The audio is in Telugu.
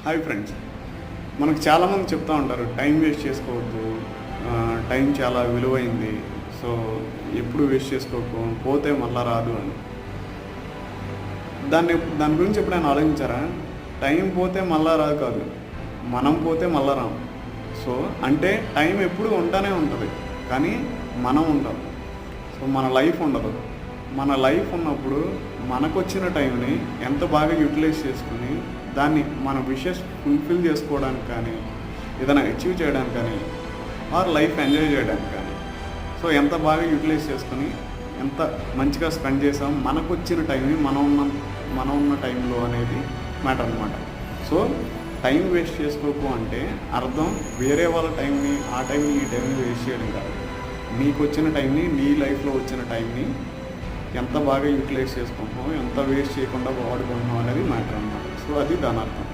హాయ్ ఫ్రెండ్స్, మనకు చాలామంది చెప్తూ ఉంటారు టైం వేస్ట్ చేసుకోవద్దు, టైం చాలా విలువైంది, సో ఎప్పుడు వేస్ట్ చేసుకోకు, పోతే మళ్ళా రాదు అని. దాని గురించి ఎప్పుడైనా ఆలోచించారా? టైం పోతే మళ్ళా రాదు కాదు, మనం పోతే మళ్ళా రాము. సో అంటే టైం ఎప్పుడు ఉంటానే ఉంటుంది, కానీ మనం ఉంటాం. సో మన లైఫ్ ఉండదు. మన లైఫ్ ఉన్నప్పుడు మనకు వచ్చిన టైంని ఎంత బాగా యూటిలైజ్ చేసుకుని దాన్ని మన విషెస్ ఫుల్ఫిల్ చేసుకోవడానికి కానీ, ఏదైనా అచీవ్ చేయడానికి కానీ, ఆర్ లైఫ్ ఎంజాయ్ చేయడానికి కానీ, సో ఎంత బాగా యూటిలైజ్ చేసుకుని ఎంత మంచిగా స్పెండ్ చేసాం మనకు వచ్చిన టైంని మనం ఉన్న టైంలో అనేది మ్యాటర్ అనమాట. సో టైం వేస్ట్ చేసుకోకు అంటే అర్థం వేరే వాళ్ళ టైంని, ఆ టైంని, ఈ టైంని వేస్ట్ చేయడం కాదు. నీకు వచ్చిన టైంని, నీ లైఫ్లో వచ్చిన టైంని ఎంత బాగా యూటిలైజ్ చేసుకుంటున్నావు, ఎంత వేస్ట్ చేయకుండా వాడుకుంటున్నావు అనేది మ్యాటర్ అన్నమాట. సో అది దాని అర్థం.